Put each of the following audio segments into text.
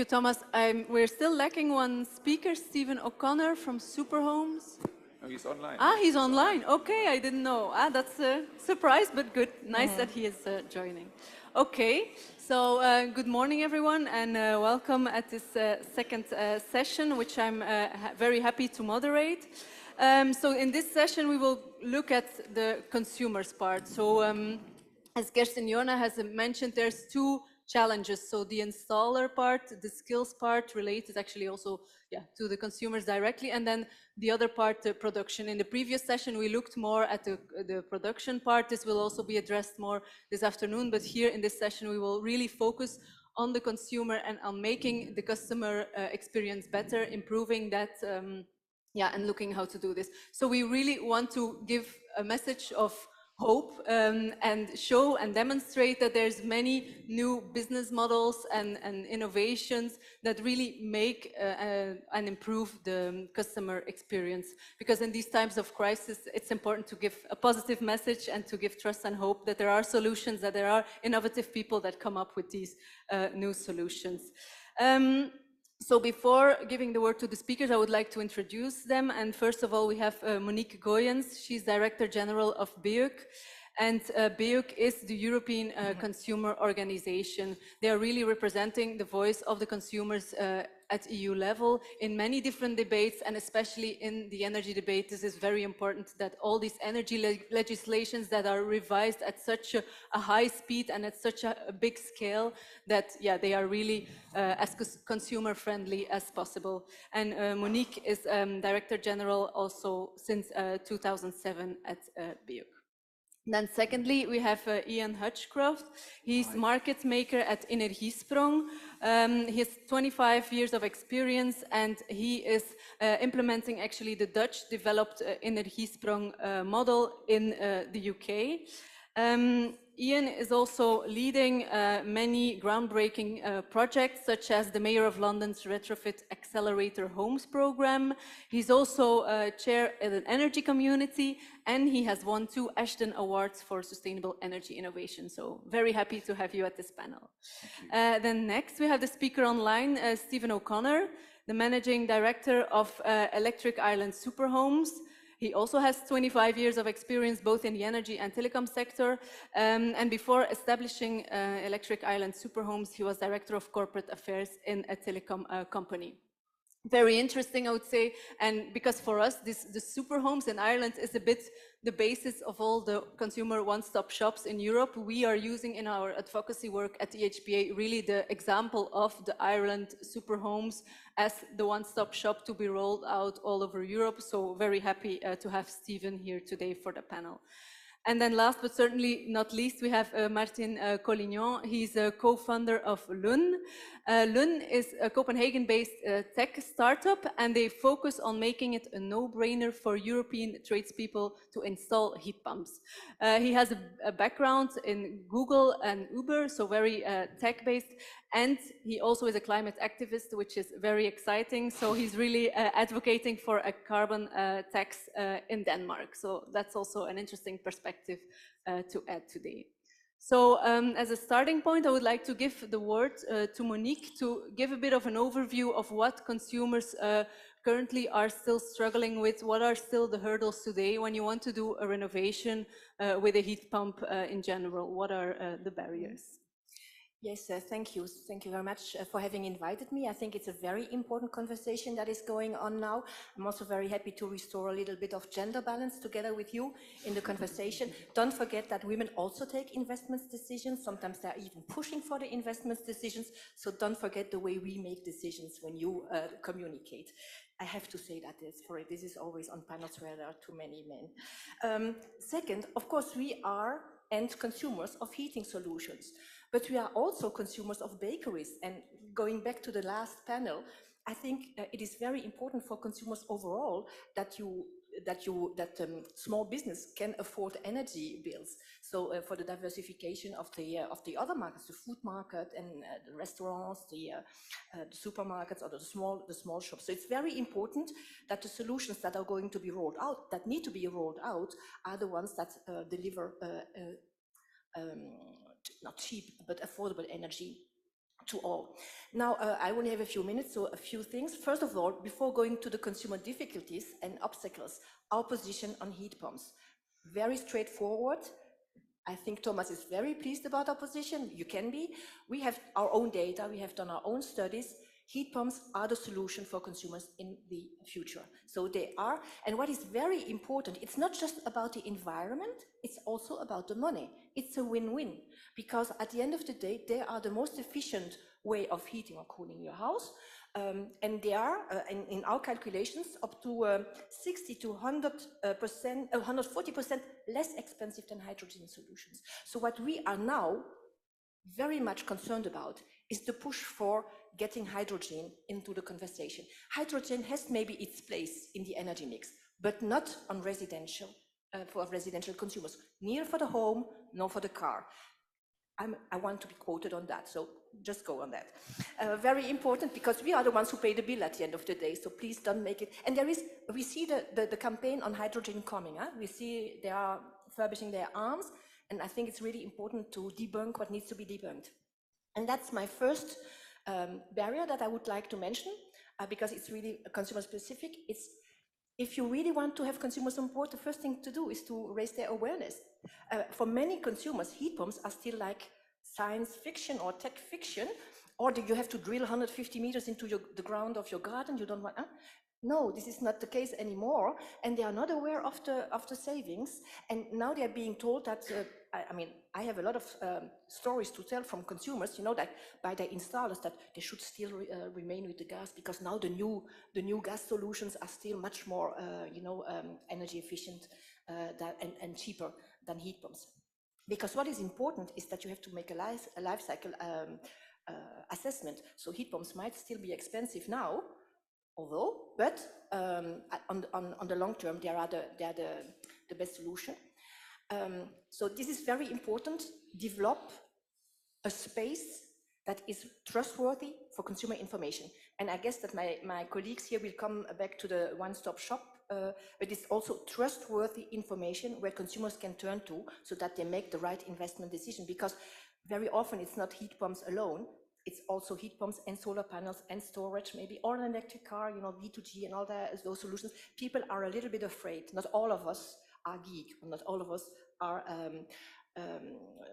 you, Thomas. We're still lacking one speaker, Stephen O'Connor from Superhomes. Oh, he's online. He's online. Okay, I didn't know. That's a surprise, but good. Nice that he is joining. Okay, so good morning, everyone, and welcome at this second session, which I'm very happy to moderate. So in this session, we will look at the consumers part. So as Kerstin Jona has mentioned, there's two challenges. So the installer part, the skills part related actually also to the consumers directly, and then the other part, the production. In the previous session, we looked more at the production part. This will also be addressed more this afternoon, but here in this session, we will really focus on the consumer and on making the customer experience better, improving that, and looking how to do this. So we really want to give a message of hope and show and demonstrate that there's many new business models and innovations that really make and improve the customer experience. Because in these times of crisis, it's important to give a positive message and to give trust and hope that there are solutions, that there are innovative people that come up with these new solutions. So before giving the word to the speakers, I would like to introduce them. And first of all, we have Monique Goyens. She's Director General of BEUC. And BEUC is the European Consumer Organization. They are really representing the voice of the consumers at EU level in many different debates, and especially in the energy debate. This is very important that all these energy legislations that are revised at such a high speed and at such a big scale that, they are really as consumer friendly as possible. And Monique is Director General also since 2007 at BEUC. Then secondly, we have Ian Hutchcroft. He's market maker at Energiesprong. He has 25 years of experience, and he is implementing actually the Dutch developed Energiesprong model in the UK. Ian is also leading many groundbreaking projects, such as the Mayor of London's Retrofit Accelerator Homes program. He's also chair of an energy community, and he has won 2 Ashton Awards for sustainable energy innovation. So very happy to have you at this panel. Then next we have the speaker online, Stephen O'Connor, the managing director of Electric Ireland Superhomes. He also has 25 years of experience both in the energy and telecom sector. And before establishing Electric Ireland Superhomes, he was Director of Corporate Affairs in a telecom company. Very interesting, I would say, and because for us, the Superhomes in Ireland is a bit the basis of all the consumer one-stop shops in Europe. We are using in our advocacy work at EHPA really the example of the Ireland Superhomes as the one-stop shop to be rolled out all over Europe. So very happy to have Stephen here today for the panel. And then last but certainly not least, we have Martin Collignon. He's a co-founder of Lun. Lun is a Copenhagen-based tech startup, and they focus on making it a no-brainer for European tradespeople to install heat pumps. He has a background in Google and Uber, so very tech-based, and he also is a climate activist, which is very exciting. So he's really advocating for a carbon tax in Denmark. So that's also an interesting perspective to add today. So as a starting point, I would like to give the word to Monique to give a bit of an overview of what consumers currently are still struggling with. What are still the hurdles today when you want to do a renovation with a heat pump in general? What are the barriers? Yes, thank you. Thank you very much for having invited me. I think it's a very important conversation that is going on now. I'm also very happy to restore a little bit of gender balance together with you in the conversation. Don't forget that women also take investment decisions. Sometimes they're even pushing for the investment decisions. So don't forget the way we make decisions when you communicate. I have to say that this is always on panels where there are too many men. Second, of course, we are end consumers of heating solutions. But we are also consumers of bakeries. And going back to the last panel, I think it is very important for consumers overall that small business can afford energy bills. So for the diversification of the other markets, the food market and the restaurants, the supermarkets, or the small shops. So it's very important that the solutions that are going to be rolled out, that need to be rolled out, are the ones that deliver not cheap, but affordable energy to all. Now, I only have a few minutes, so a few things. First of all, before going to the consumer difficulties and obstacles, our position on heat pumps. Very straightforward. I think Thomas is very pleased about our position. You can be. We have our own data. We have done our own studies. Heat pumps are the solution for consumers in the future. So they are. And what is very important, it's not just about the environment, it's also about the money. It's a win-win, because at the end of the day, they are the most efficient way of heating or cooling your house. And they are, in our calculations, up to 60 to 100%, 140% less expensive than hydrogen solutions. So what we are now very much concerned about is the push for getting hydrogen into the conversation. Hydrogen has maybe its place in the energy mix, but not on residential, for residential consumers, neither for the home nor for the car. I want to be quoted on that, so just go on that. Very important, because we are the ones who pay the bill at the end of the day, so please don't make it. And we see the campaign on hydrogen coming. We see they are furbishing their arms, and I think it's really important to debunk what needs to be debunked. And that's my first barrier that I would like to mention, because it's really consumer specific. It's, if you really want to have consumers on board, the first thing to do is to raise their awareness. For many consumers, heat pumps are still like science fiction or tech fiction, or do you have to drill 150 meters into the ground of your garden? You don't want, no, this is not the case anymore, and they are not aware of the savings. And now they are being told that, I mean, I have a lot of stories to tell from consumers, you know, that by their installers, that they should still remain with the gas, because now the new gas solutions are still much more, you know, energy efficient and cheaper than heat pumps. Because what is important is that you have to make a life cycle assessment. So heat pumps might still be expensive now, but on the long term, they are the best solution. So this is very important. Develop a space that is trustworthy for consumer information. And I guess that my colleagues here will come back to the one-stop shop, but it's also trustworthy information where consumers can turn to so that they make the right investment decision. Because very often it's not heat pumps alone. It's also heat pumps and solar panels and storage, maybe, or an electric car, you know, V2G and all those solutions. People are a little bit afraid. Not all of us are geek, or not all of us are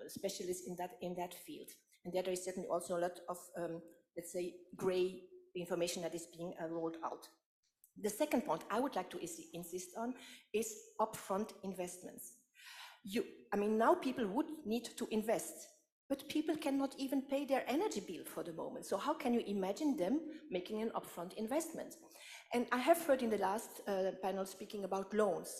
specialists in that field. And there is certainly also a lot of, let's say, gray information that is being rolled out. The second point I would like to insist on is upfront investments. I mean, now people would need to invest, but people cannot even pay their energy bill for the moment. So how can you imagine them making an upfront investment? And I have heard in the last panel speaking about loans.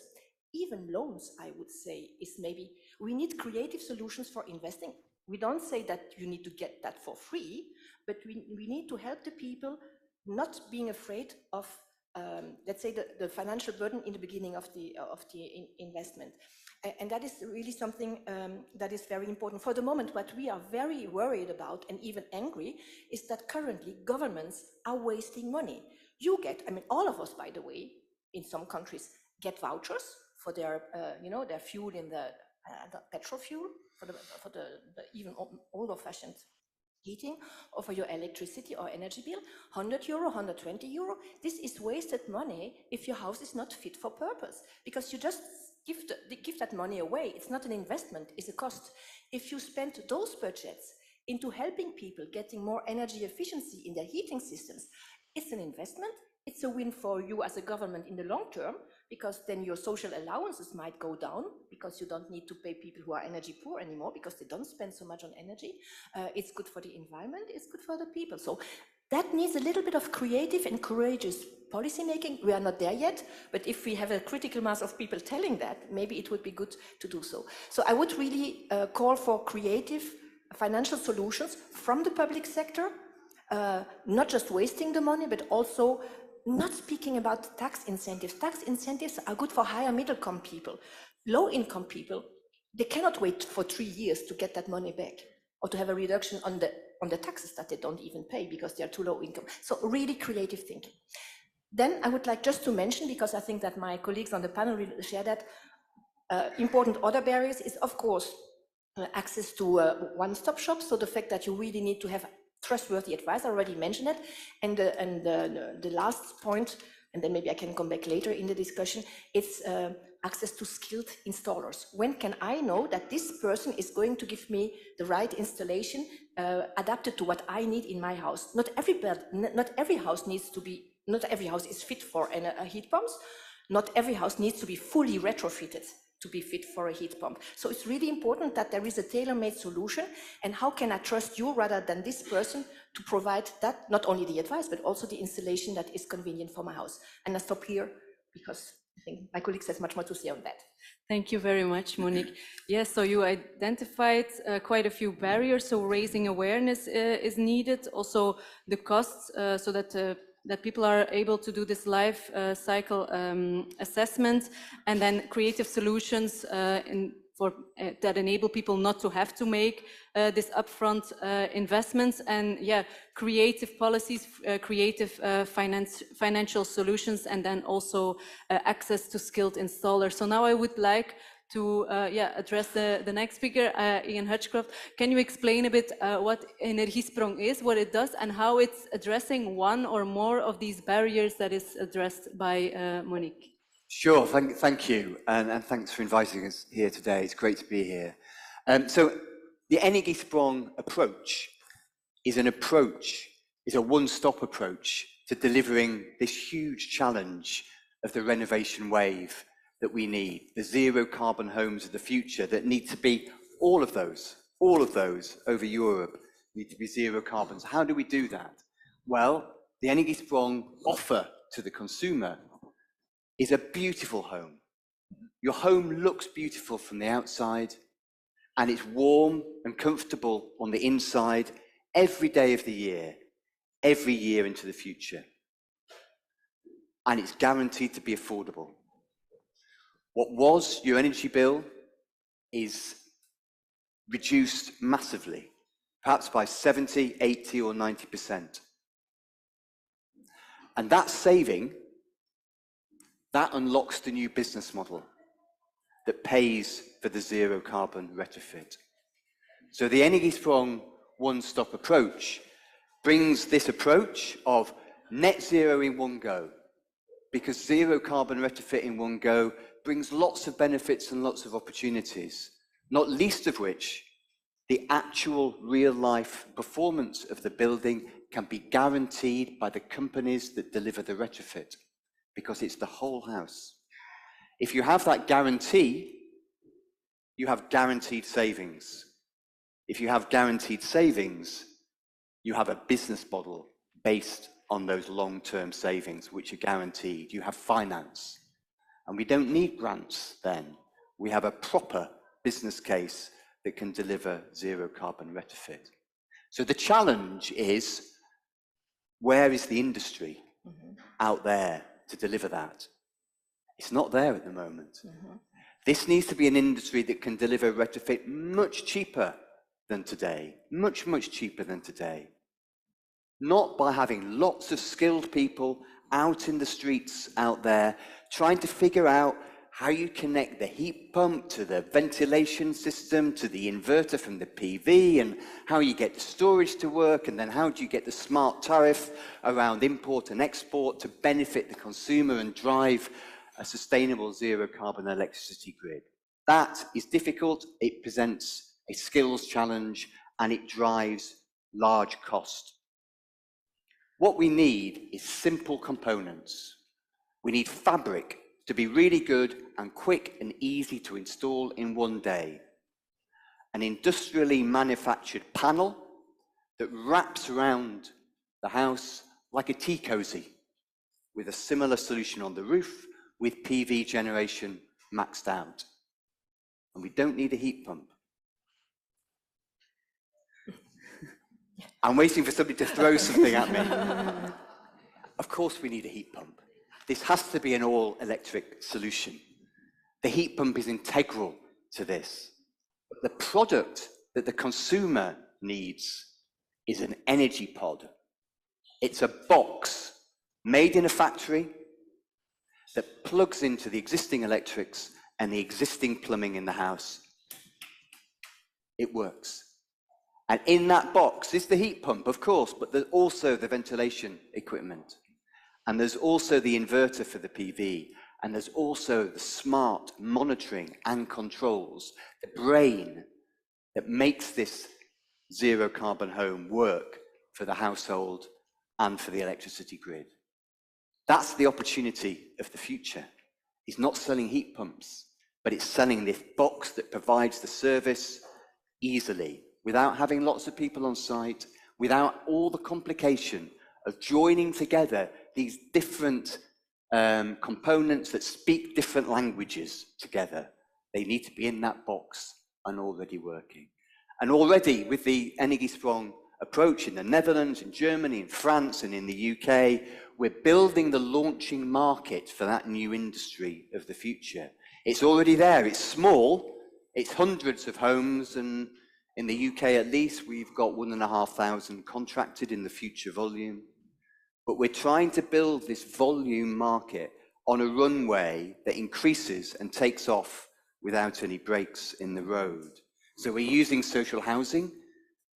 Even loans, I would say, is maybe, we need creative solutions for investing. We don't say that you need to get that for free, but we need to help the people not being afraid of, let's say, the financial burden in the beginning of the investment. And that is really something that is very important. For the moment, what we are very worried about, and even angry, is that currently governments are wasting money. You get, I mean, all of us, by the way, in some countries, get vouchers for their, you know, their fuel in the petrol fuel, for the even older-fashioned heating, or for your electricity or energy bill, 100 euro, 120 euro. This is wasted money if your house is not fit for purpose, because you just give that money away. It's not an investment, it's a cost. If you spend those budgets into helping people getting more energy efficiency in their heating systems, it's an investment. It's a win for you as a government in the long term, because then your social allowances might go down, because you don't need to pay people who are energy poor anymore, because they don't spend so much on energy. It's good for the environment, it's good for the people. So that needs a little bit of creative and courageous policy making. We are not there yet, but if we have a critical mass of people telling that, maybe it would be good to do so. So I would really call for creative financial solutions from the public sector, not just wasting the money, but also not speaking about tax incentives. Tax incentives are good for higher middle-income people. Low-income people, they cannot wait for 3 years to get that money back, or to have a reduction on the taxes that they don't even pay because they are too low income. So really creative thinking. Then I would like just to mention, because I think that my colleagues on the panel will share that, important other barriers is, of course, access to one-stop shops. So the fact that you really need to have trustworthy advice. I already mentioned it. And the last point, and then maybe I can come back later in the discussion, it's access to skilled installers. When can I know that this person is going to give me the right installation adapted to what I need in my house? Not every house needs to be, not every house is fit for a heat pump. Not every house needs to be fully retrofitted to be fit for a heat pump. So it's really important that there is a tailor-made solution. And how can I trust you rather than this person to provide that, not only the advice, but also the installation that is convenient for my house? And I stop here because I think my colleagues has much more to say on that. Thank you very much, Monique. Yes, so you identified quite a few barriers. So raising awareness is needed. Also the costs, so that people are able to do this life cycle assessment, and then creative solutions that enable people not to have to make this upfront investments, and creative policies, creative financial solutions, and then also access to skilled installers. So now I would like to address the next speaker, Ian Hutchcroft. Can you explain a bit what Energiesprong is, what it does, and how it's addressing one or more of these barriers that is addressed by Monique? Sure, thank you, and thanks for inviting us here today. It's great to be here. So the Energiesprong approach is a one-stop approach to delivering this huge challenge of the renovation wave that we need, the zero carbon homes of the future that need to be, all of those over Europe need to be zero carbons. How do we do that? Well, the Energiesprong offer to the consumer is a beautiful home. Your home looks beautiful from the outside, and it's warm and comfortable on the inside every day of the year, every year into the future. And it's guaranteed to be affordable. What was your energy bill is reduced massively, perhaps by 70, 80 or 90%. And that saving, that unlocks the new business model that pays for the zero carbon retrofit. So the Energiesprong one-stop approach brings this approach of net zero in one go, because zero carbon retrofit in one go brings lots of benefits and lots of opportunities, not least of which the actual real-life performance of the building can be guaranteed by the companies that deliver the retrofit, because it's the whole house. If you have that guarantee, you have guaranteed savings. If you have guaranteed savings, you have a business model based on those long-term savings, which are guaranteed. You have finance. And we don't need grants then. We have a proper business case that can deliver zero carbon retrofit. So the challenge is, where is the industry out there to deliver that? It's not there at the moment. This needs to be an industry that can deliver retrofit much cheaper than today, much, much cheaper than today. Not by having lots of skilled people out in the streets out there trying to figure out how you connect the heat pump to the ventilation system, to the inverter from the PV, and how you get the storage to work, and then how do you get the smart tariff around import and export to benefit the consumer and drive a sustainable zero carbon electricity grid. That is difficult, it presents a skills challenge, and it drives large cost. What we need is simple components. We need fabric to be really good and quick and easy to install in one day. An industrially manufactured panel that wraps around the house like a tea cozy, with a similar solution on the roof, with PV generation maxed out. And we don't need a heat pump. I'm waiting for somebody to throw something at me. Of course we need a heat pump. This has to be an all-electric solution. The heat pump is integral to this. But the product that the consumer needs is an energy pod. It's a box made in a factory that plugs into the existing electrics and the existing plumbing in the house. It works. And in that box is the heat pump, of course, but there's also the ventilation equipment. And there's also the inverter for the PV. And there's also the smart monitoring and controls, the brain that makes this zero carbon home work for the household and for the electricity grid. That's the opportunity of the future. It's not selling heat pumps, but it's selling this box that provides the service easily, without having lots of people on site, without all the complication of joining together these different components that speak different languages together. They need to be in that box and already working. And already with the Energiesprong approach in the Netherlands, in Germany, in France, and in the UK, we're building the launching market for that new industry of the future. It's already there. It's small. It's hundreds of homes, and in the UK at least, we've got 1,500 contracted in the future volume. But we're trying to build this volume market on a runway that increases and takes off without any breaks in the road. So we're using social housing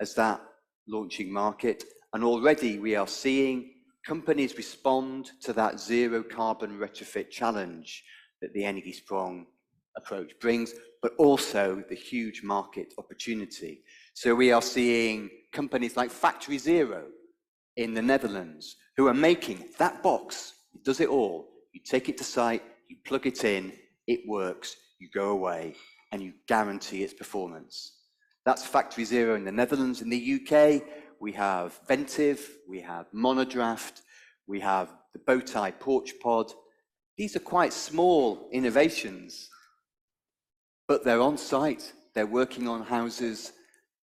as that launching market, and already we are seeing companies respond to that zero carbon retrofit challenge that the Energiesprong approach brings, but also the huge market opportunity. So we are seeing companies like Factory Zero in the Netherlands who are making that box. It does it all. You take it to site, you plug it in, it works, you go away, and you guarantee its performance. That's Factory Zero in the Netherlands. In the UK, we have Ventive, we have Monodraft, we have the Bowtie Porch Pod. These are quite small innovations, but they're on site. They're working on houses.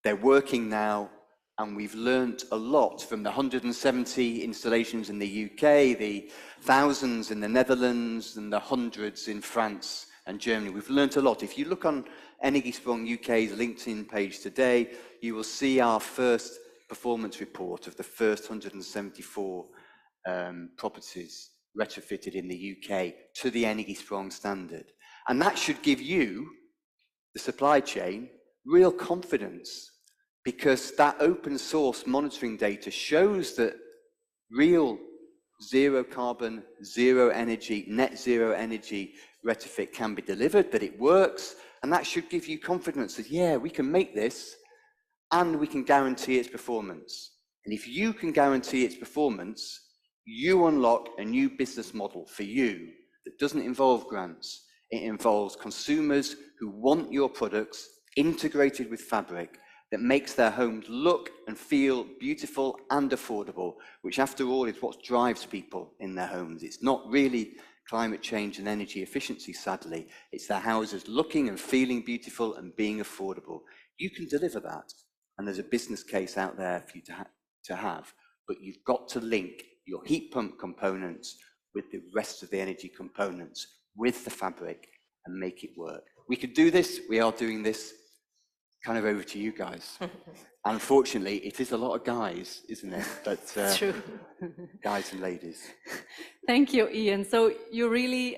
They're working now, and we've learned a lot from the 170 installations in the UK, the thousands in the Netherlands, and the hundreds in France and Germany. We've learned a lot. If you look on Energiesprong UK's LinkedIn page today, you will see our first performance report of the first 174 properties retrofitted in the UK to the Energiesprong standard. And that should give you, the supply chain, real confidence, because that open source monitoring data shows that real zero carbon, zero energy, net zero energy retrofit can be delivered, that it works, and that should give you confidence that, yeah, we can make this and we can guarantee its performance. And if you can guarantee its performance, you unlock a new business model for you that doesn't involve grants. It involves consumers who want your products integrated with fabric that makes their homes look and feel beautiful and affordable, which after all is what drives people in their homes. It's not really climate change and energy efficiency, sadly. It's their houses looking and feeling beautiful and being affordable. You can deliver that, and there's a business case out there for you to have, but you've got to link your heat pump components with the rest of the energy components, with the fabric, and make it work. We could do this. We are doing this. Kind of over to you guys. Unfortunately, it is a lot of guys, isn't it? But True. guys and ladies. Thank you, Ian. So you're really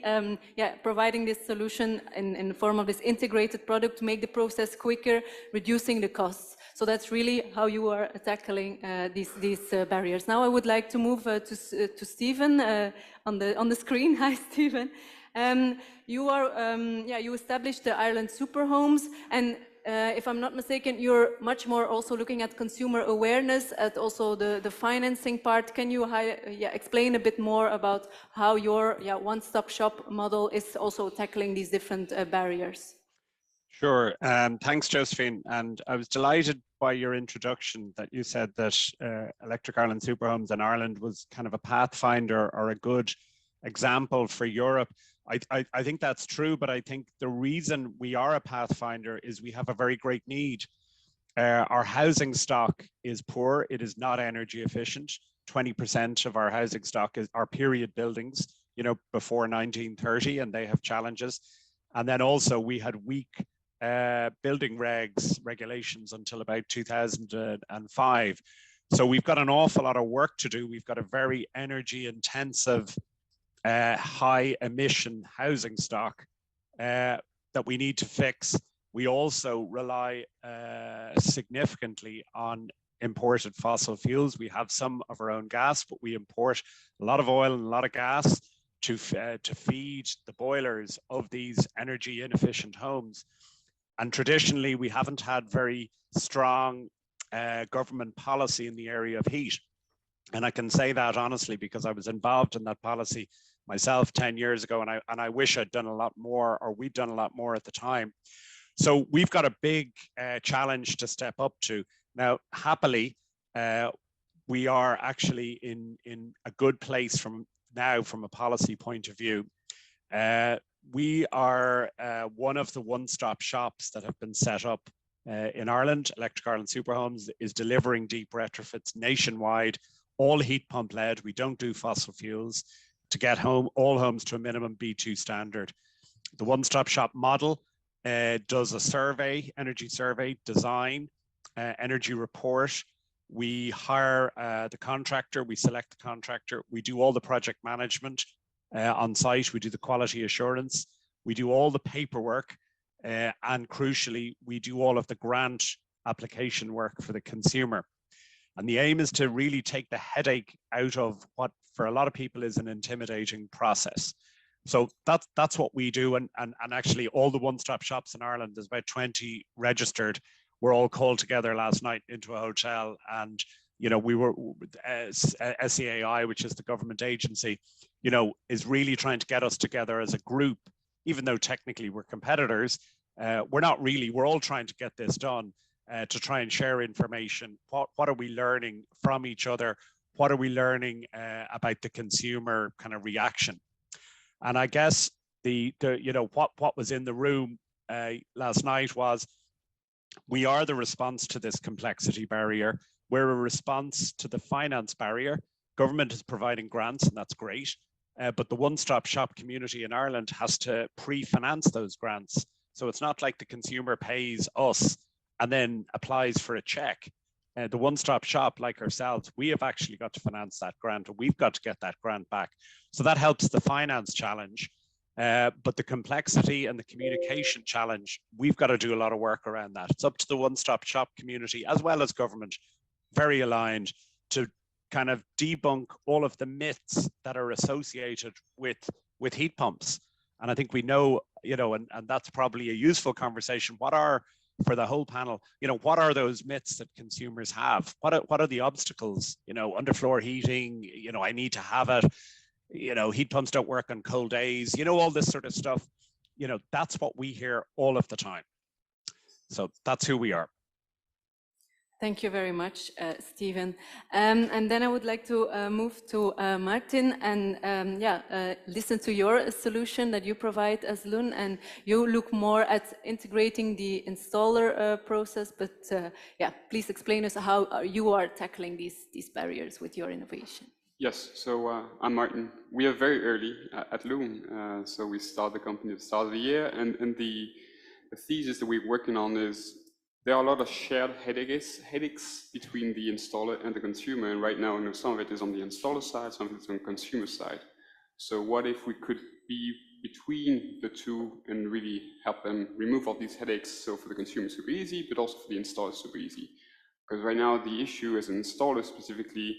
providing this solution in the form of this integrated product to make the process quicker, reducing the costs. So that's really how you are tackling these barriers. Now I would like to move to Stephen on the screen. Hi, Stephen. You established the Ireland Super Homes, and if I'm not mistaken, you're much more also looking at consumer awareness, at also the financing part. Can you explain a bit more about how your one-stop shop model is also tackling these different barriers? Sure. Thanks, Josephine. And I was delighted by your introduction that you said that Electric Ireland Super Homes in Ireland was kind of a pathfinder or a good example for Europe. I think that's true, but I think the reason we are a pathfinder is we have a very great need. Our housing stock is poor. It is not energy efficient. 20% of our housing stock are period buildings, you know, before 1930, and they have challenges. And then also we had weak building regulations until about 2005. So we've got an awful lot of work to do. We've got a very energy intensive high emission housing stock that we need to fix. We also rely significantly on imported fossil fuels. We have some of our own gas, but we import a lot of oil and a lot of gas to feed the boilers of these energy inefficient homes. And traditionally, we haven't had very strong government policy in the area of heat. And I can say that honestly because I was involved in that policy myself 10 years ago, and I wish I'd done a lot more, or we'd done a lot more at the time. So we've got a big challenge to step up to. Now, happily, we are actually in a good place from a policy point of view. We are one of the one-stop shops that have been set up in Ireland. Electric Ireland Superhomes is delivering deep retrofits nationwide, all heat pump led. We don't do fossil fuels, to get all homes to a minimum B2 standard. The one-stop shop model does a survey, energy survey, design, energy report. We hire the contractor, we select the contractor, we do all the project management on site, we do the quality assurance, we do all the paperwork, and crucially, we do all of the grant application work for the consumer. And the aim is to really take the headache out of what for a lot of people is an intimidating process. So that's what we do. And actually all the one-stop shops in Ireland, there's about 20 registered. We're all called together last night into a hotel, and we were SEAI, which is the government agency, is really trying to get us together as a group, even though technically we're competitors. We're not really, we're all trying to get this done to try and share information. What are we learning from each other? What are we learning about the consumer kind of reaction? And I guess what was in the room last night was, we are the response to this complexity barrier. We're a response to the finance barrier. Government is providing grants, and that's great. But the one-stop shop community in Ireland has to pre-finance those grants. So it's not like the consumer pays us and then applies for a check. The one-stop shop, like ourselves, we have actually got to finance that grant, and we've got to get that grant back. So that helps the finance challenge. But the complexity and the communication challenge, we've got to do a lot of work around that. It's up to the one-stop shop community as well as government, very aligned, to kind of debunk all of the myths that are associated with heat pumps. And I think we know, and that's probably a useful conversation. For the whole panel, what are those myths that consumers have? What are the obstacles? Underfloor heating, I need to have it. Heat pumps don't work on cold days, all this sort of stuff. That's what we hear all of the time. So that's who we are. Thank you very much, Stephen. And then I would like to move to Martin and listen to your solution that you provide as Loon, and you look more at integrating the installer process, but please explain us how you are tackling these barriers with your innovation. Yes, so I'm Martin. We are very early at Loon, so we started the company at the start of the year, and the thesis that we're working on is there are a lot of shared headaches between the installer and the consumer, and right now, some of it is on the installer side, some of it is on the consumer side. So what if we could be between the two and really help them remove all these headaches, so for the consumer super easy, but also for the installer super easy? Because right now the issue as an installer specifically,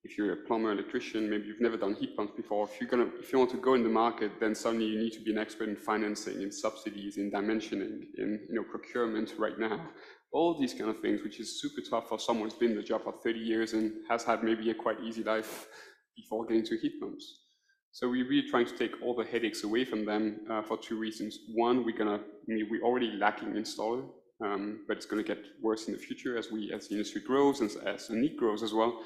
if you're a plumber, electrician, maybe you've never done heat pumps before, if you want to go in the market, then suddenly you need to be an expert in financing, in subsidies, in dimensioning, in procurement right now. All these kind of things, which is super tough for someone who's been in the job for 30 years and has had maybe a quite easy life before getting to heat pumps. So we're really trying to take all the headaches away from them for two reasons. One, we're already lacking installer, but it's going to get worse in the future as the industry grows and as the need grows as well.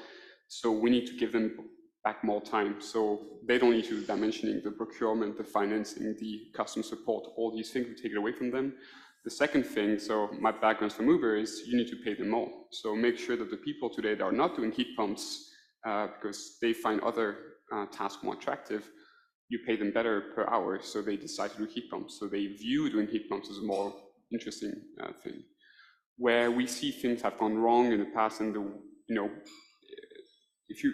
So we need to give them back more time. So they don't need to do dimensioning, the procurement, the financing, the customer support, all these things, we take it away from them. The second thing, so my background from Uber, is you need to pay them more. So make sure that the people today that are not doing heat pumps, because they find other tasks more attractive, you pay them better per hour, so they decide to do heat pumps. So they view doing heat pumps as a more interesting thing. Where we see things have gone wrong in the past, and if you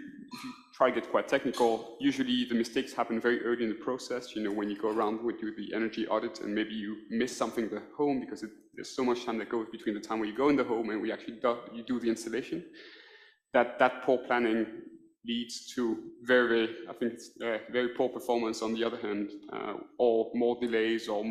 try to get quite technical, usually the mistakes happen very early in the process. You know, when you go around with the energy audit and maybe you miss something at the home because there's so much time that goes between the time where you go in the home and we actually do the installation. That poor planning leads to I think it's very poor performance on the other hand, or more delays or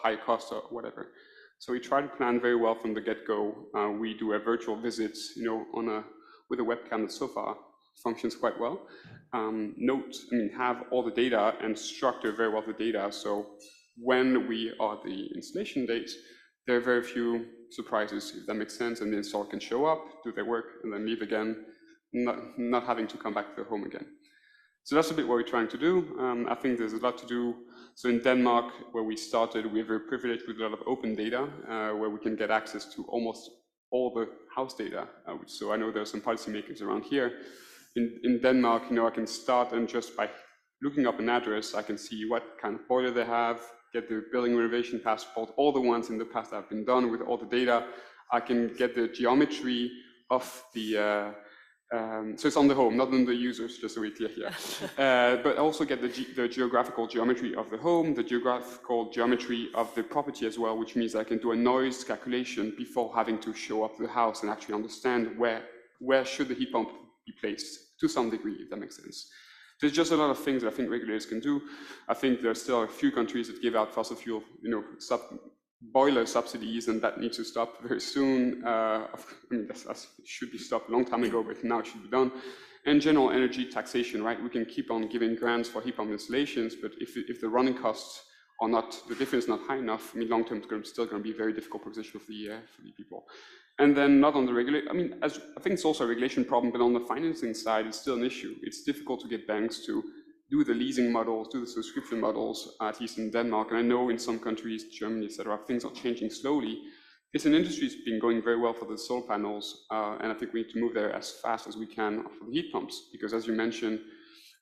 high costs or whatever. So we try to plan very well from the get-go. We do a virtual visits, you know, with a webcam that so far functions quite well. Have all the data and structure very well the data. So when we are at the installation date, there are very few surprises, if that makes sense, and the installer can show up, do their work, and then leave again, not having to come back to the home again. So that's a bit what we're trying to do. I think there's a lot to do. So in Denmark, where we started, we're very privileged with a lot of open data, where we can get access to almost all the house data. So I know there are some policymakers around here. In Denmark, you know, I can start and just by looking up an address, I can see what kind of boiler they have, get the building renovation passport, all the ones in the past that have been done with all the data. I can get the geometry of the, so it's on the home, not on the users, just so we're clear here. But also get the geographical geometry of the home, the geographical geometry of the property as well, which means I can do a noise calculation before having to show up to the house and actually understand where should the heat pump be placed to some degree, if that makes sense. There's just a lot of things that I think regulators can do. I think there are still a few countries that give out fossil fuel, you know, boiler subsidies, and that needs to stop very soon. I mean, that should be stopped a long time ago, but now it should be done. And general energy taxation, right? We can keep on giving grants for heat pump installations, but if the running costs are not, the difference is not high enough, I mean, long term it's still going to be a very difficult position for the people. And then not on the regulation, I mean, I think it's also a regulation problem, but on the financing side, it's still an issue. It's difficult to get banks to do the leasing models, do the subscription models, at least in Denmark. And I know in some countries, Germany, etc., things are changing slowly. It's an industry that's been going very well for the solar panels, and I think we need to move there as fast as we can for the heat pumps, because as you mentioned,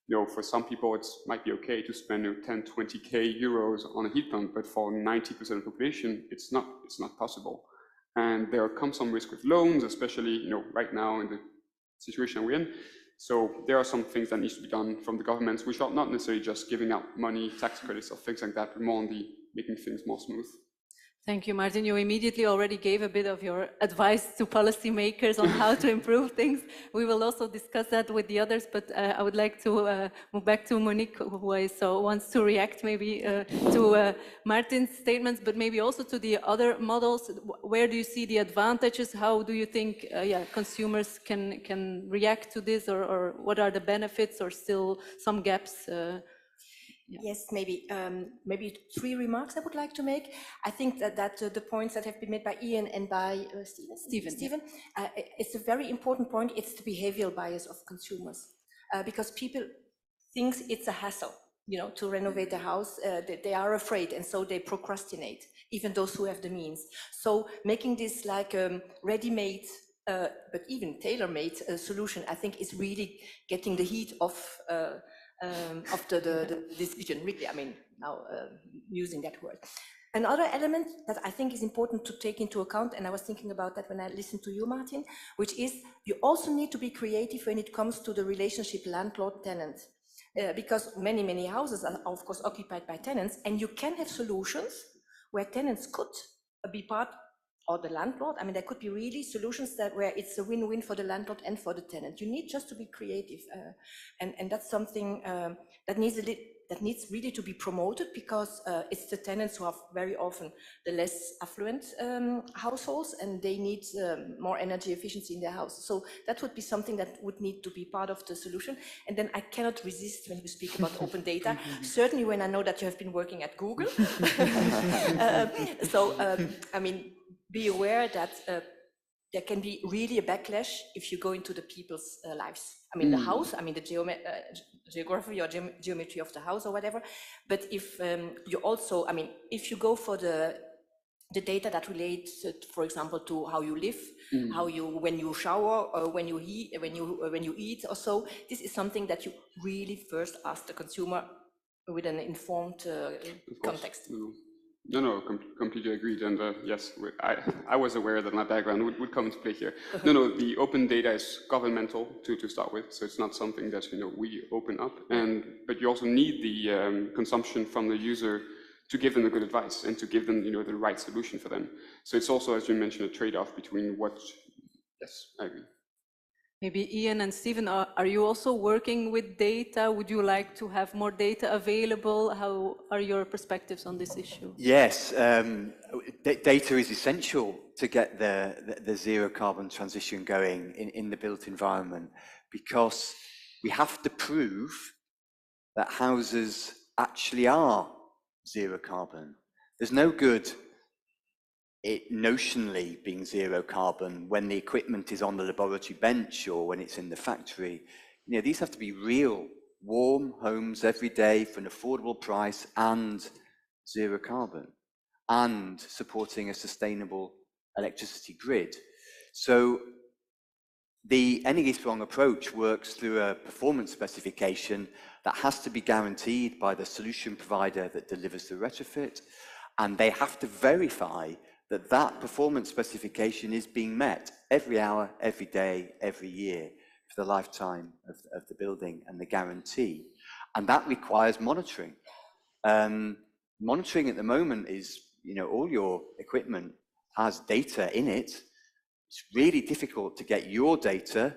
you know, for some people it might be okay to spend 10, 20k euros on a heat pump, but for 90% of the population, it's not possible. And there comes some risk with loans, especially, you know, right now in the situation we're in. So there are some things that need to be done from the governments, which are not necessarily just giving out money, tax credits or things like that, but more on the making things more smooth. Thank you, Martin. You immediately already gave a bit of your advice to policymakers on how to improve things. We will also discuss that with the others, but I would like to move back to Monique, who I saw wants to react maybe to Martin's statements, but maybe also to the other models. Where do you see the advantages? How do you think consumers can react to this, or what are the benefits, or still some gaps? Yeah. Yes, maybe 3 remarks I would like to make. I think that the points that have been made by Ian and by Stephen, it's a very important point. It's the behavioral bias of consumers, because people think it's a hassle, you know, to renovate the house. They are afraid, and so they procrastinate, even those who have the means. So making this like ready-made, but even tailor-made solution, I think is really getting the heat off the decision, really, I mean, now using that word. Another element that I think is important to take into account, and I was thinking about that when I listened to you, Martin, which is you also need to be creative when it comes to the relationship landlord-tenant, because many houses are, of course, occupied by tenants, and you can have solutions where tenants could be part, or the landlord. I mean, there could be really solutions where it's a win-win for the landlord and for the tenant. You need just to be creative, and that's something that needs really to be promoted, because it's the tenants who are very often the less affluent households, and they need more energy efficiency in their house. So that would be something that would need to be part of the solution. And then I cannot resist when you speak about open data, certainly when I know that you have been working at Google. I mean, be aware that there can be really a backlash if you go into the people's lives. I mean, the house, I mean, the geography or geometry of the house or whatever. But if you also, I mean, if you go for the data that relates, for example, to how you live, how you, when you shower, or when you eat or so, this is something that you really first ask the consumer with an informed context. No, completely agreed. And yes, I was aware that my background would come into play here. No, the open data is governmental to start with, so it's not something that we open up. But you also need the consumption from the user to give them a good advice and to give them the right solution for them. So it's also, as you mentioned, a trade-off between what. Yes, I agree. Maybe Ian and Stephen, are you also working with data? Would you like to have more data available? How are your perspectives on this issue? Yes, data is essential to get the zero carbon transition going in the built environment, because we have to prove that houses actually are zero carbon. There's no good it notionally being zero carbon when the equipment is on the laboratory bench or when it's in the factory. These have to be real, warm homes every day for an affordable price and zero carbon, and supporting a sustainable electricity grid. So the energiesprong approach works through a performance specification that has to be guaranteed by the solution provider that delivers the retrofit, and they have to verify that that performance specification is being met every hour, every day, every year for the lifetime of the building and the guarantee. And that requires monitoring. Monitoring at the moment is, all your equipment has data in it. It's really difficult to get your data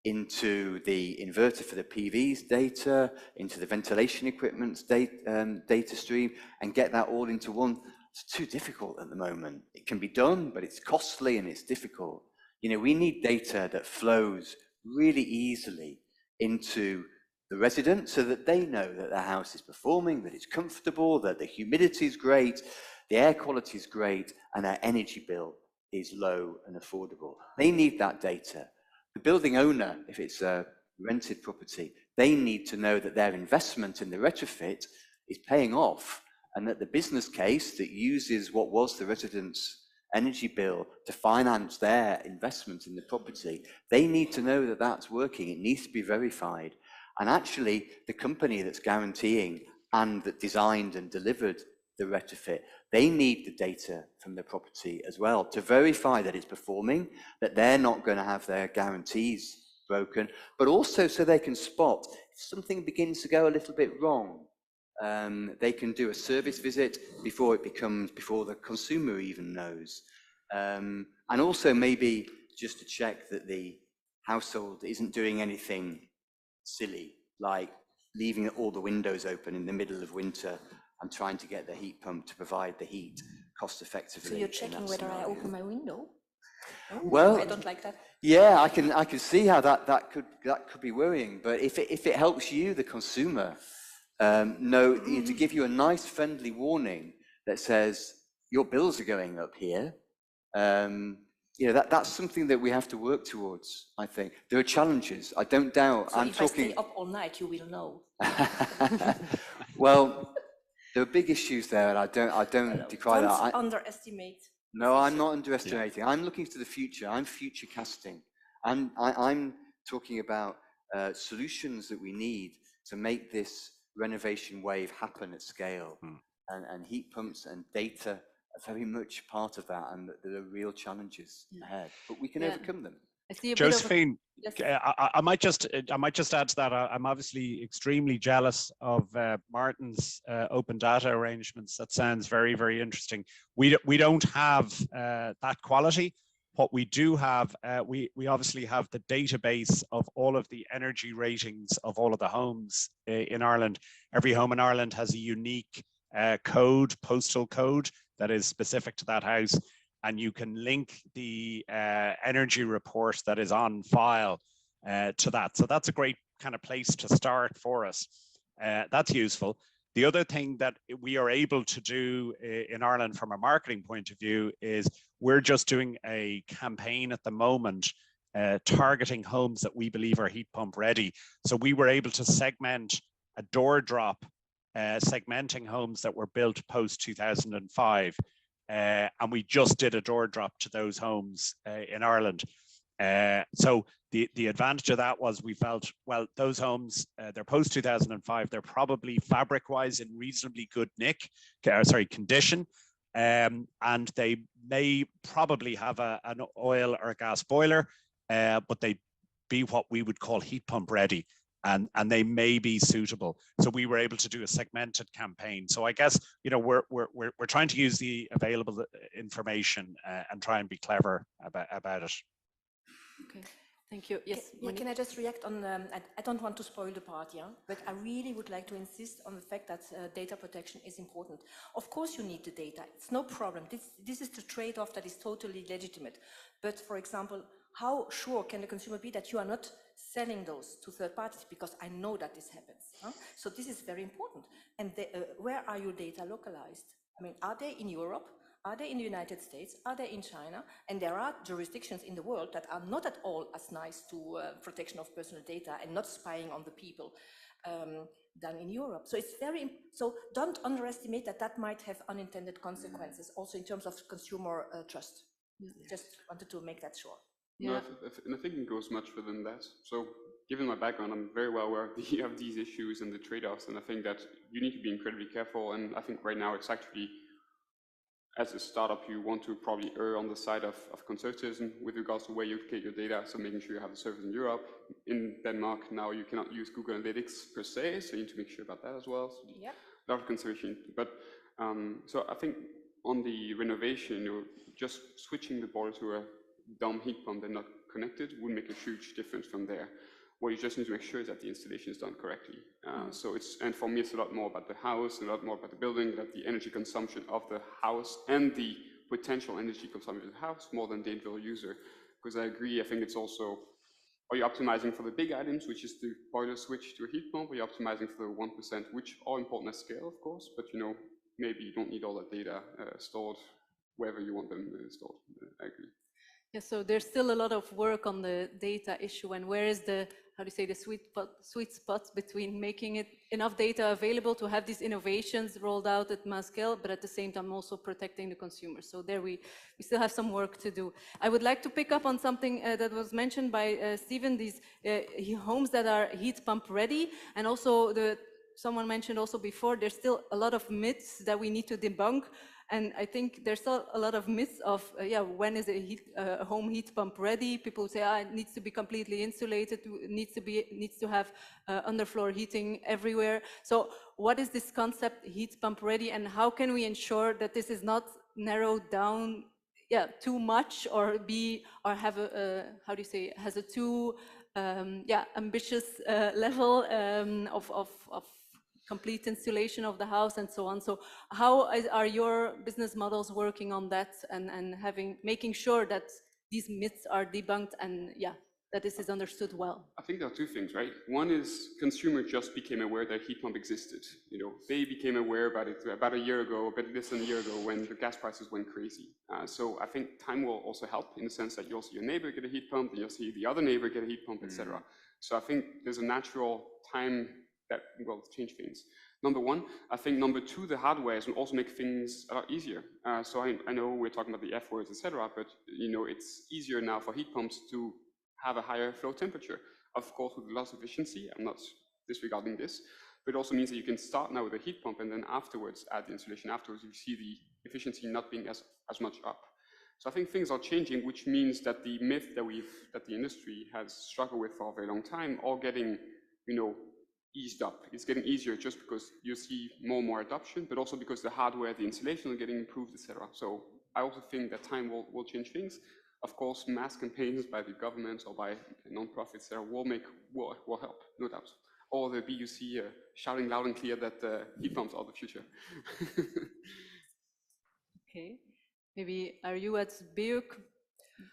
into the inverter for the PV's data, into the ventilation equipment's data stream, and get that all into one. It's too difficult at the moment. It can be done, but it's costly and it's difficult. We need data that flows really easily into the resident so that they know that their house is performing, that it's comfortable, that the humidity is great, the air quality is great, and their energy bill is low and affordable. They need that data. The building owner, if it's a rented property, they need to know that their investment in the retrofit is paying off, and that the business case that uses what was the resident's energy bill to finance their investment in the property, they need to know that that's working. It needs to be verified. And actually, the company that's guaranteeing and that designed and delivered the retrofit, they need the data from the property as well to verify that it's performing, that they're not going to have their guarantees broken, but also so they can spot if something begins to go a little bit wrong. They can do a service visit before the consumer even knows. And also maybe just to check that the household isn't doing anything silly, like leaving all the windows open in the middle of winter and trying to get the heat pump to provide the heat cost effectively. So you're checking whether I open my window? Oh, well, I don't like that. Yeah, I can see how that could be worrying. But if it helps you, the consumer, to give you a nice friendly warning that says your bills are going up here, that's something that we have to work towards. I think there are challenges. I don't doubt. So if I stay up all night, you will know. Well, there are big issues there, and I don't decry that. Don't underestimate. No, I'm not underestimating. Yeah. I'm looking to the future. I'm future casting. I'm talking about solutions that we need to make this renovation wave happen at scale. And heat pumps and data are very much part of that, and there are real challenges ahead, but we can overcome them. Josephine, I might just add to that. I'm obviously extremely jealous of Martin's open data arrangements. That sounds very, very interesting. We don't have that quality. What we do have, we obviously have the database of all of the energy ratings of all of the homes in Ireland. Every home in Ireland has a unique postal code that is specific to that house. And you can link the energy report that is on file to that. So that's a great kind of place to start for us. That's useful. The other thing that we are able to do in Ireland from a marketing point of view is we're just doing a campaign at the moment targeting homes that we believe are heat pump ready. So we were able to segment a door drop, segmenting homes that were built post 2005. And we just did a door drop to those homes in Ireland. So the advantage of that was we felt, well, those homes, they're post 2005, they're probably fabric wise in reasonably good condition. and they may probably have an oil or a gas boiler, but they be what we would call heat pump ready. And they may be suitable. So we were able to do a segmented campaign. So I guess, you know, we're trying to use the available information and try and be clever about it. Okay, thank you. Yes. Can I just react on? I don't want to spoil the party, but I really would like to insist on the fact that data protection is important. Of course, you need the data. It's no problem. This is the trade-off that is totally legitimate. But for example, how sure can the consumer be that you are not selling those to third parties? Because I know that this happens. So this is very important. And where are your data localized? I mean, are they in Europe? Are they in the United States? Are they in China? And there are jurisdictions in the world that are not at all as nice to protection of personal data and not spying on the people than in Europe. So it's so don't underestimate that might have unintended consequences also in terms of consumer trust. Just wanted to make that sure. Yeah. No, and I think it goes much further than that. So given my background, I'm very well aware of these issues and the trade-offs, and I think that you need to be incredibly careful. And I think right now it's actually, as a startup, you want to probably err on the side of conservatism with regards to where you get your data, so making sure you have a service in Europe. In Denmark, now you cannot use Google Analytics per se, so you need to make sure about that as well. So yeah. A lot of consideration. But so I think on the renovation, you're just switching the boiler to a dumb heat pump and not connected would make a huge difference from there. What you just need to make sure is that the installation is done correctly. So and for me, it's a lot more about the house, a lot more about the building, that the energy consumption of the house and the potential energy consumption of the house more than the individual user. Because I agree, I think it's also, are you optimizing for the big items, which is the boiler switch to a heat pump? Are you optimizing for the 1%, which are important at scale, of course, but you know, maybe you don't need all that data stored wherever you want them stored. I agree. Yeah, so there's still a lot of work on the data issue, and where is the, how do you say, the sweet spot between making it enough data available to have these innovations rolled out at mass scale, but at the same time also protecting the consumer. So there we still have some work to do. I would like to pick up on something that was mentioned by Stephen, these homes that are heat pump ready, and also someone mentioned also before, there's still a lot of myths that we need to debunk. And I think there's still a lot of myths of, when is a home heat pump ready? People say, it needs to be completely insulated, needs to have underfloor heating everywhere. So what is this concept, heat pump ready, and how can we ensure that this is not narrowed down, too much, or have how do you say, has a too, ambitious level of complete installation of the house and so on. So how are your business models working on that and making sure that these myths are debunked and that this is understood well? I think there are two things, right? One is consumers just became aware that heat pump existed. You know, they became aware about it about a year ago, a bit less than a year ago, when the gas prices went crazy. So I think time will also help in the sense that you'll see your neighbor get a heat pump, and you'll see the other neighbor get a heat pump, etc. So I think there's a natural time that will change things. Number one. I think number two, the hardware will also make things a lot easier. So I know we're talking about the F words, etc., but you know, it's easier now for heat pumps to have a higher flow temperature. Of course, with loss efficiency, I'm not disregarding this, but it also means that you can start now with a heat pump and then afterwards add the insulation afterwards. You see the efficiency not being as much up. So I think things are changing, which means that the myth that the industry has struggled with for a very long time are getting, you know, eased up. It's getting easier just because you see more and more adoption, but also because the hardware, the insulation are getting improved, etc. So I also think that time will change things. Of course, mass campaigns by the government or by non-profits there will help, no doubt. Or the BUC shouting loud and clear that heat pumps are the future. Okay, maybe are you at BUC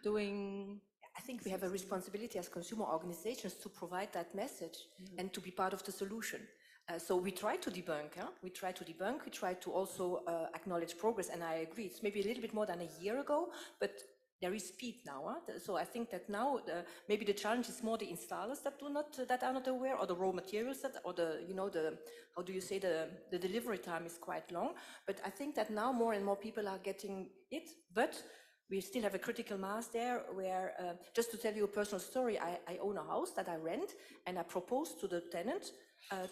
doing? I think we have a responsibility as consumer organizations to provide that message and to be part of the solution. So we try to debunk, we try to also acknowledge progress, and I agree, it's maybe a little bit more than a year ago, but there is speed now. So I think that now maybe the challenge is more the installers that are not aware, or the raw materials or how do you say, the delivery time is quite long. But I think that now more and more people are getting it, but we still have a critical mass there where, just to tell you a personal story, I own a house that I rent, and I proposed to the tenant,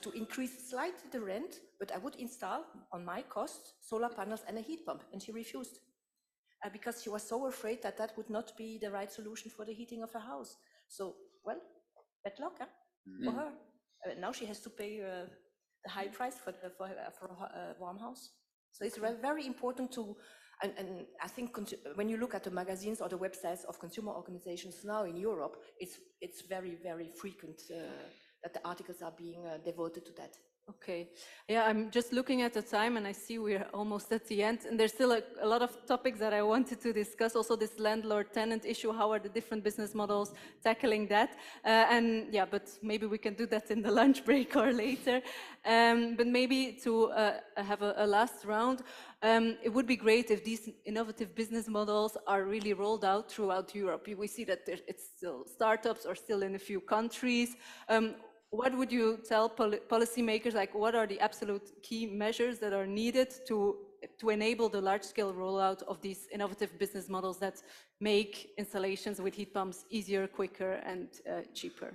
to increase slightly the rent, but I would install on my cost solar panels and a heat pump. And she refused because she was so afraid that that would not be the right solution for the heating of her house. So, well, bad luck for her. Now she has to pay the high price for a warm house. So it's very important to, and I think when you look at the magazines or the websites of consumer organizations now in Europe, it's very, very frequent that the articles are being devoted to that. Okay. Yeah, I'm just looking at the time and I see we're almost at the end, and there's still a lot of topics that I wanted to discuss. Also this landlord-tenant issue, how are the different business models tackling that? And yeah, but maybe we can do that in the lunch break or later. But maybe to have a last round, it would be great if these innovative business models are really rolled out throughout Europe. We see that it's still startups or still in a few countries. What would you tell policymakers, like what are the absolute key measures that are needed to enable the large-scale rollout of these innovative business models that make installations with heat pumps easier, quicker, and cheaper?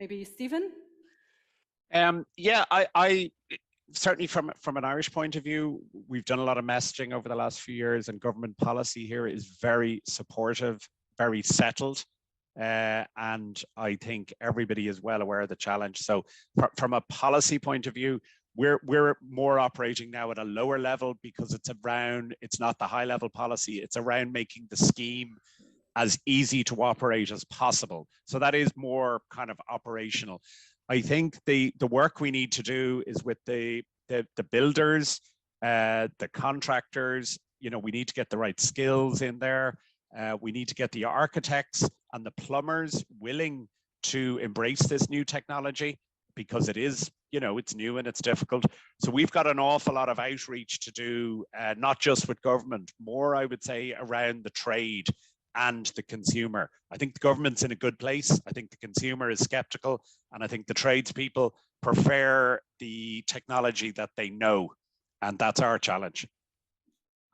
Maybe Stephen? Yeah, I certainly from an Irish point of view, we've done a lot of messaging over the last few years, and government policy here is very supportive, very settled. And I think everybody is well aware of the challenge. So from a policy point of view, we're more operating now at a lower level because it's not the high level policy, it's around making the scheme as easy to operate as possible. So that is more kind of operational. I think the work we need to do is with the builders, the contractors. We need to get the right skills in there. We need to get the architects and the plumbers willing to embrace this new technology, because it is, it's new and it's difficult. So we've got an awful lot of outreach to do, not just with government, more, I would say, around the trade and the consumer. I think the government's in a good place. I think the consumer is skeptical, and I think the tradespeople prefer the technology that they know, and that's our challenge.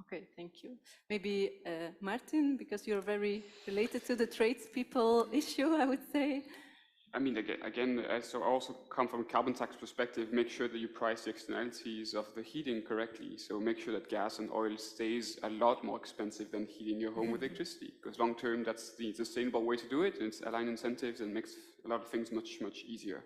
Okay, thank you. Maybe Martin, because you're very related to the tradespeople issue, I would say. I mean, again, so I also come from a carbon tax perspective. Make sure that you price the externalities of the heating correctly. So make sure that gas and oil stays a lot more expensive than heating your home with electricity, because long term, that's the sustainable way to do it. It's align incentives and makes a lot of things much, much easier.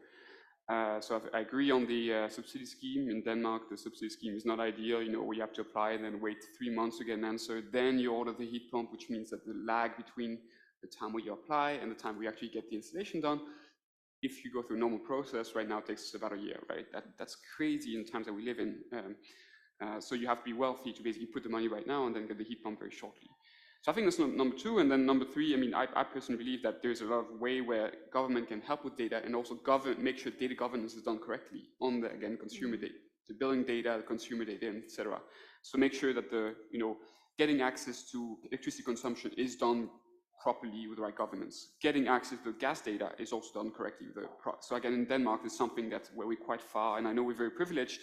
So I agree on the subsidy scheme. In Denmark, the subsidy scheme is not ideal, where you have to apply and then wait 3 months to get an answer. Then you order the heat pump, which means that the lag between the time where you apply and the time we actually get the installation done, if you go through a normal process right now, it takes about a year, right? That's crazy in the times that we live in. So you have to be wealthy to basically put the money right now and then get the heat pump very shortly. So I think that's number two. And then number three, I mean, I personally believe that there's a lot of way where government can help with data, and also make sure data governance is done correctly on the, again, consumer data, the billing data, the consumer data, etc. So make sure that getting access to electricity consumption is done properly with the right governance. Getting access to the gas data is also done correctly with so again, in Denmark, it's something where we're quite far, and I know we're very privileged,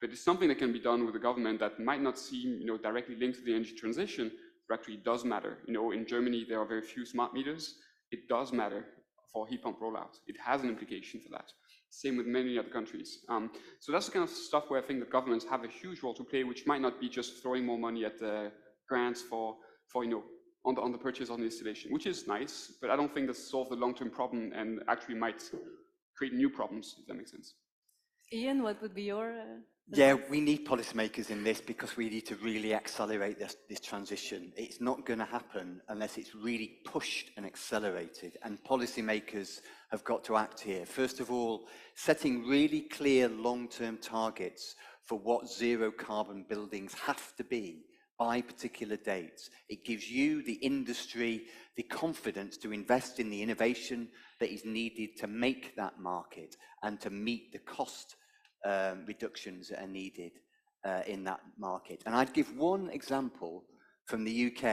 but it's something that can be done with the government that might not seem, directly linked to the energy transition, but actually does matter. In Germany, there are very few smart meters. It does matter for heat pump rollout. It has an implication for that. Same with many other countries. So that's the kind of stuff where I think the governments have a huge role to play, which might not be just throwing more money at the grants for on the purchase on the installation, which is nice, but I don't think that solves the long-term problem and actually might create new problems, if that makes sense. Ian, what would be your Yeah, we need policymakers in this because we need to really accelerate this transition. It's not going to happen unless it's really pushed and accelerated, and policymakers have got to act here. First of all, setting really clear long-term targets for what zero carbon buildings have to be by particular dates. It gives you, the industry, the confidence to invest in the innovation that is needed to make that market and to meet the cost reductions that are needed in that market. And I'd give one example from the UK.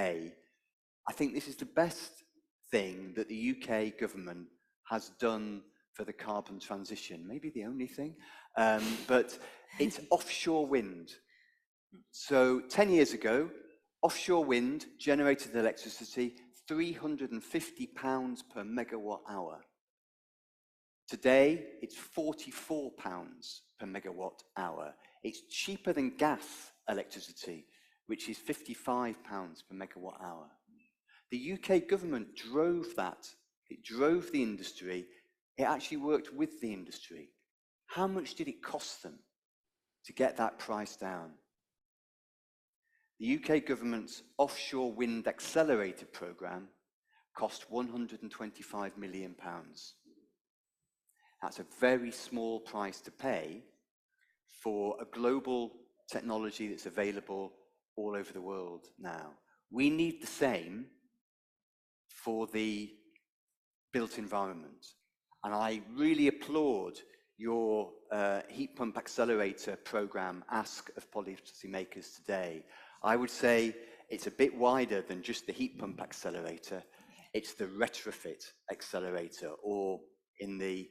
I think this is the best thing that the UK government has done for the carbon transition, maybe the only thing, but it's offshore wind. So 10 years ago, offshore wind generated electricity £350 per megawatt hour. Today, it's £44 per megawatt hour. It's cheaper than gas electricity, which is £55 per megawatt hour. The UK government drove that. It drove the industry. It actually worked with the industry. How much did it cost them to get that price down? The UK government's offshore wind accelerator programme cost £125 million. That's a very small price to pay for a global technology that's available all over the world now. We need the same for the built environment. And I really applaud your heat pump accelerator program, Ask of Policymakers today. I would say it's a bit wider than just the heat pump accelerator. It's the retrofit accelerator, or in the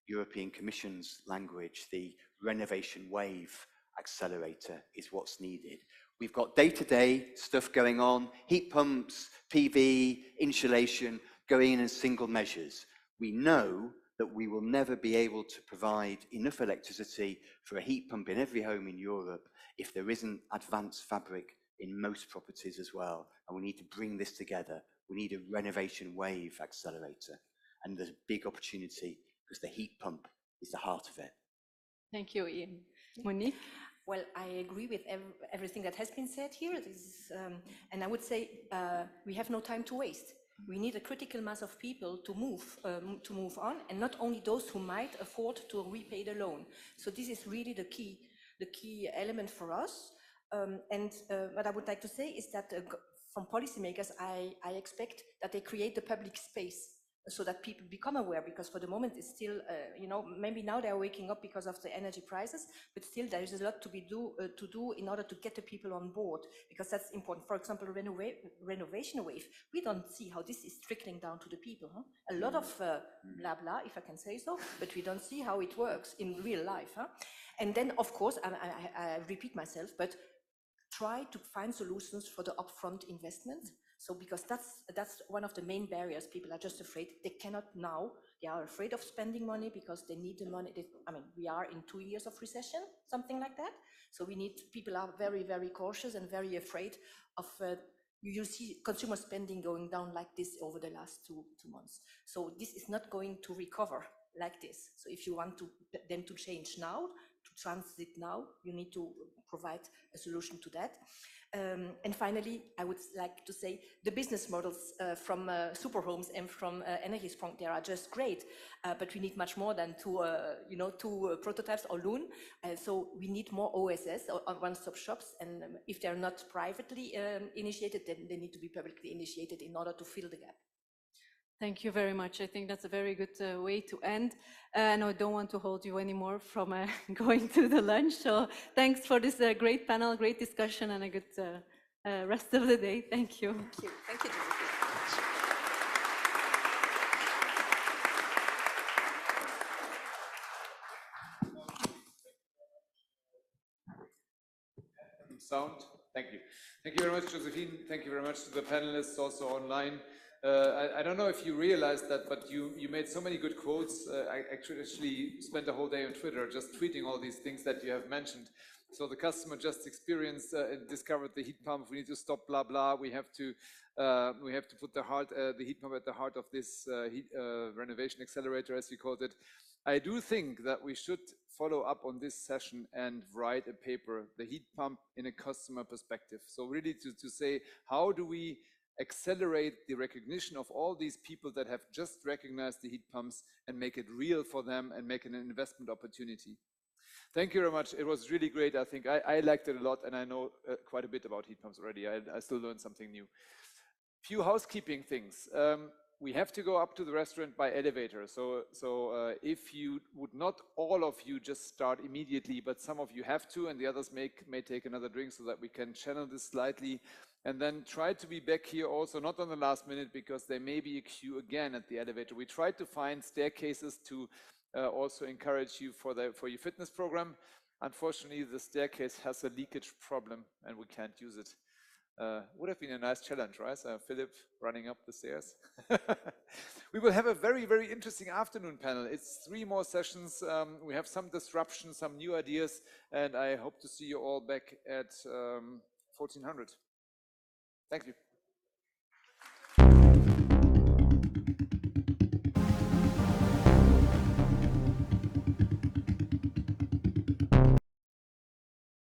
European Commission's language, the renovation wave accelerator is what's needed. We've got day-to-day stuff going on, heat pumps, PV, insulation, going in single measures. We know that we will never be able to provide enough electricity for a heat pump in every home in Europe if there isn't advanced fabric in most properties as well. And we need to bring this together. We need a renovation wave accelerator. And there's a big opportunity because the heat pump is the heart of it. Thank you, Ian. Monique? Well, I agree with everything that has been said here. And I would say we have no time to waste. We need a critical mass of people to move on, and not only those who might afford to repay the loan. So this is really the key element for us. And what I would like to say is that from policymakers, I expect that they create the public space so that people become aware, because for the moment it's still, maybe now they're waking up because of the energy prices, but still there is a lot to do in order to get the people on board, because that's important. For example, renovation wave, we don't see how this is trickling down to the people. A lot of blah blah, if I can say so, but we don't see how it works in real life. And then, of course, I repeat myself, but try to find solutions for the upfront investment. So because that's one of the main barriers. People are just afraid. They cannot now. They are afraid of spending money because they need the money. We are in 2 years of recession, something like that. So people are very, very cautious and very afraid of, you see consumer spending going down like this over the last two months. So this is not going to recover like this. So if you want them to change now, to transit now, you need to provide a solution to that. And finally, I would like to say the business models from Superhomes and from Energiesprong, they are just great, but we need much more than two prototypes or loan. So we need more OSS, or one-stop shops, and if they're not privately initiated, then they need to be publicly initiated in order to fill the gap. Thank you very much. I think that's a very good way to end. And I don't want to hold you anymore from going to the lunch. So thanks for this great panel, great discussion, and a good rest of the day. Thank you. Thank you. Thank you, Sound. Thank you. Thank you very much, Josephine. Thank you very much to the panelists also online. I don't know if you realized that, but you made so many good quotes. I actually spent a whole day on Twitter just tweeting all these things that you have mentioned. So the customer just experienced and discovered the heat pump. We need to stop blah blah. We have to put the heat pump at the heart of this renovation accelerator, as we called it. I do think that we should follow up on this session and write a paper, the heat pump in a customer perspective. So really to say, how do we accelerate the recognition of all these people that have just recognized the heat pumps and make it real for them and make it an investment opportunity. Thank you very much. It was really great. I think I liked it a lot, and I know quite a bit about heat pumps already. I still learned something new. Few housekeeping things. We have to go up to the restaurant by elevator. So if you would not all of you just start immediately, but some of you have to, and the others may take another drink so that we can channel this slightly. And then try to be back here also, not on the last minute, because there may be a queue again at the elevator. We tried to find staircases to also encourage you for your fitness program. Unfortunately, the staircase has a leakage problem and we can't use it. Would have been a nice challenge, right? Philip running up the stairs. We will have a very, very interesting afternoon panel. It's 3 more sessions. We have some disruption, some new ideas, and I hope to see you all back at 1400. Thank you.